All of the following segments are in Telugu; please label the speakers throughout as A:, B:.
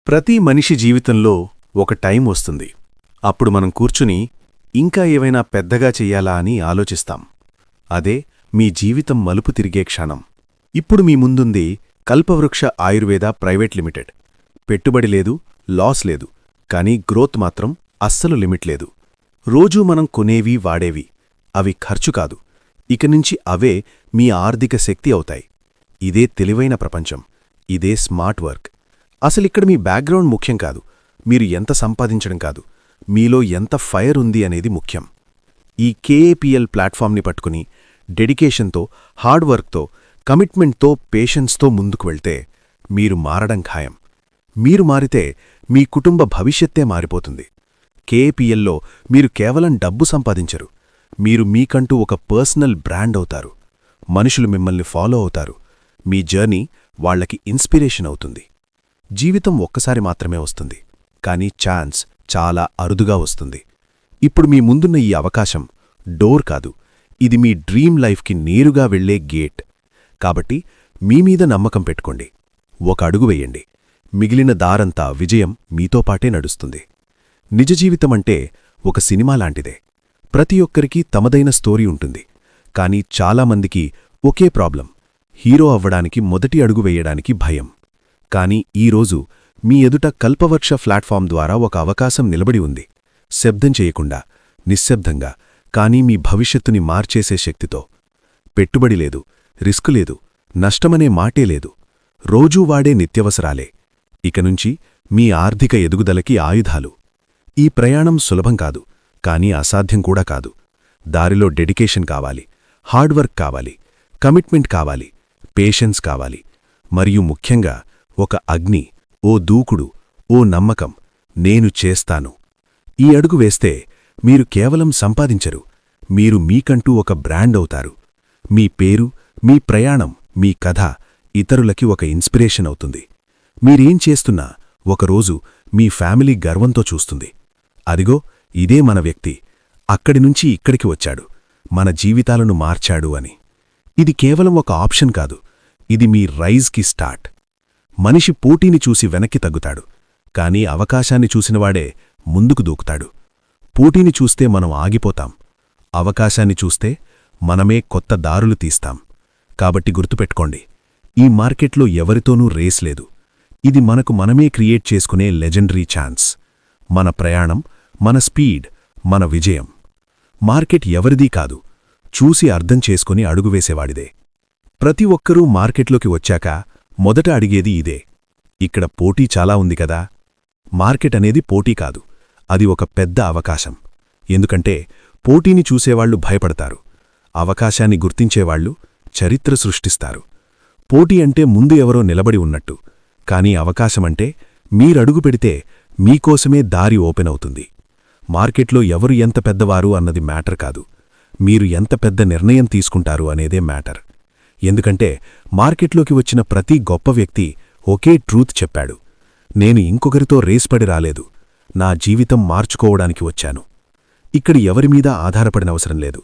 A: ప్రతి మనిషి జీవితంలో ఒక టైం వస్తుంది. అప్పుడు మనం కూర్చుని ఇంకా ఏవైనా పెద్దగా చెయ్యాలా అని ఆలోచిస్తాం. అదే మీ జీవితం మలుపు తిరిగే క్షణం. ఇప్పుడు మీ ముందుంది కల్పవృక్ష ఆయుర్వేద ప్రైవేట్ లిమిటెడ్. పెట్టుబడి లేదు, లాస్ లేదు, కానీ గ్రోత్ మాత్రం అస్సలు లిమిట్ లేదు. రోజూ మనం కొనేవి వాడేవి అవి ఖర్చు కాదు, ఇకనుంచి అవే మీ ఆర్థిక శక్తి అవుతాయి. ఇదే తెలివైన ప్రపంచం, ఇదే స్మార్ట్ వర్క్. అసలిక్కడ మీ బ్యాక్గ్రౌండ్ ముఖ్యం కాదు, మీరు ఎంత సంపాదించడం కాదు, మీలో ఎంత ఫైర్ ఉంది అనేది ముఖ్యం. ఈ కేఏపీఎల్ ప్లాట్ఫామ్ని పట్టుకుని డెడికేషన్తో, హార్డ్ వర్క్తో, కమిట్మెంట్తో, పేషెన్స్తో ముందుకు వెళ్తే మీరు మారడం ఖాయం. మీరు మారితే మీ కుటుంబ భవిష్యత్తే మారిపోతుంది. కేఏపీఎల్లో మీరు కేవలం డబ్బు సంపాదించరు, మీరు మీకంటూ ఒక పర్సనల్ బ్రాండ్ అవుతారు. మనుషులు మిమ్మల్ని ఫాలో అవుతారు, మీ జర్నీ వాళ్లకి ఇన్స్పిరేషన్ అవుతుంది. జీవితం ఒక్కసారి మాత్రమే వస్తుంది, కానీ ఛాన్స్ చాలా అరుదుగా వస్తుంది. ఇప్పుడు మీ ముందున్న ఈ అవకాశం డోర్ కాదు, ఇది మీ డ్రీమ్ లైఫ్కి నేరుగా వెళ్లే గేట్. కాబట్టి మీమీద నమ్మకం పెట్టుకోండి, ఒక అడుగు వెయ్యండి, మిగిలిన దారంతా విజయం మీతో పాటే నడుస్తుంది. నిజ జీవితమంటే ఒక సినిమా లాంటిదే. ప్రతి ఒక్కరికీ తమదైన స్టోరీ ఉంటుంది, కానీ చాలామందికి ఒకే ప్రాబ్లం: హీరో అవ్వడానికి మొదటి అడుగు వెయ్యడానికి భయం. కానీ ఈరోజు మీ ఎదుట కల్పవృక్ష ప్లాట్ఫామ్ ద్వారా ఒక అవకాశం నిలబడి ఉంది. శబ్దం చేయకుండా, నిశ్శబ్దంగా, కానీ మీ భవిష్యత్తుని మార్చేసే శక్తితో. పెట్టుబడి లేదు, రిస్క్ లేదు, నష్టమనే మాటే లేదు, రోజూ వాడే నిత్యవసరాలే ఇకనుంచి మీ ఆర్థిక ఎదుగుదలకి ఆయుధాలు. ఈ ప్రయాణం సులభం కాదు, కానీ అసాధ్యం కూడా కాదు. దారిలో డెడికేషన్ కావాలి, హార్డ్ వర్క్ కావాలి, కమిట్మెంట్ కావాలి, పేషెన్స్ కావాలి, మరియు ముఖ్యంగా ఒక అగ్ని, ఓ దూకుడు, ఓ నమ్మకం: నేను చేస్తాను. ఈ అడుగు వేస్తే మీరు కేవలం సంపాదించరు, మీరు మీకంటూ ఒక బ్రాండ్ అవుతారు. మీ పేరు, మీ ప్రయాణం, మీ కథ ఇతరులకి ఒక ఇన్స్పిరేషన్ అవుతుంది. మీరేం చేస్తున్నా ఒకరోజు మీ ఫ్యామిలీ గర్వంతో చూస్తుంది: అదిగో, ఇదే మన వ్యక్తి, అక్కడినుంచి ఇక్కడికి వచ్చాడు, మన జీవితాలను మార్చాడు అని. ఇది కేవలం ఒక ఆప్షన్ కాదు, ఇది మీ రైజ్కి స్టార్ట్. మనిషి పోటీని చూసి వెనక్కి తగ్గుతాడు, కానీ అవకాశాన్ని చూసినవాడే ముందుకు దూకుతాడు. పోటీని చూస్తే మనం ఆగిపోతాం, అవకాశాన్ని చూస్తే మనమే కొత్త దారులు తీస్తాం. కాబట్టి గుర్తుపెట్టుకోండి, ఈ మార్కెట్లో ఎవరితోనూ రేస్ లేదు. ఇది మనకు మనమే క్రియేట్ చేసుకునే లెజెండరీ ఛాన్స్. మన ప్రయాణం, మన స్పీడ్, మన విజయం. మార్కెట్ ఎవరిదీ కాదు, చూసి అర్థం చేసుకుని అడుగువేసేవాడిదే. ప్రతి ఒక్కరూ మార్కెట్లోకి వచ్చాక మొదట అడిగేది ఇదే: ఇక్కడ పోటీ చాలా ఉంది కదా. మార్కెట్ అనేది పోటీ కాదు, అది ఒక పెద్ద అవకాశం. ఎందుకంటే పోటీని చూసేవాళ్లు భయపడతారు, అవకాశాన్ని గుర్తించేవాళ్లు చరిత్ర సృష్టిస్తారు. పోటీ అంటే ముందు ఎవరో నిలబడి ఉన్నట్టు, కానీ అవకాశమంటే మీరడుగు పెడితే మీకోసమే దారి ఓపెన్ అవుతుంది. మార్కెట్లో ఎవరు ఎంత పెద్దవారు అన్నది మ్యాటర్ కాదు, మీరు ఎంత పెద్ద నిర్ణయం తీసుకుంటారు అనేదే మ్యాటర్. ఎందుకంటే మార్కెట్లోకి వచ్చిన ప్రతి గొప్ప వ్యక్తి ఒకే ట్రూత్ చెప్పాడు: నేను ఇంకొకరితో రేస్పడి రాలేదు, నా జీవితం మార్చుకోవడానికి వచ్చాను. ఇక్కడ ఎవరిమీద ఆధారపడినవసరం లేదు.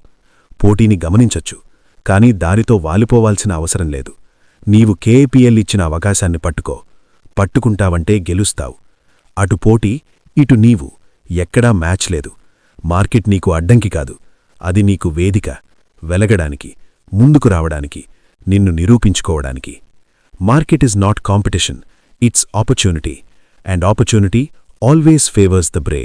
A: పోటీని గమనించొచ్చు, కానీ దారితో వాలిపోవాల్సిన అవసరం లేదు. నీవు కేఏపీఎల్ ఇచ్చిన అవకాశాన్ని పట్టుకుంటావంటే గెలుస్తావు. అటు పోటీ, ఇటు నీవు, ఎక్కడా మ్యాచ్ లేదు. మార్కెట్ నీకు అడ్డంకి కాదు, అది నీకు వేదిక. వెలగడానికి, ముందుకు రావడానికి, నిన్ను నిరూపించుకోవడానికి. Market is not competition, it's opportunity, and opportunity always favours the Brave.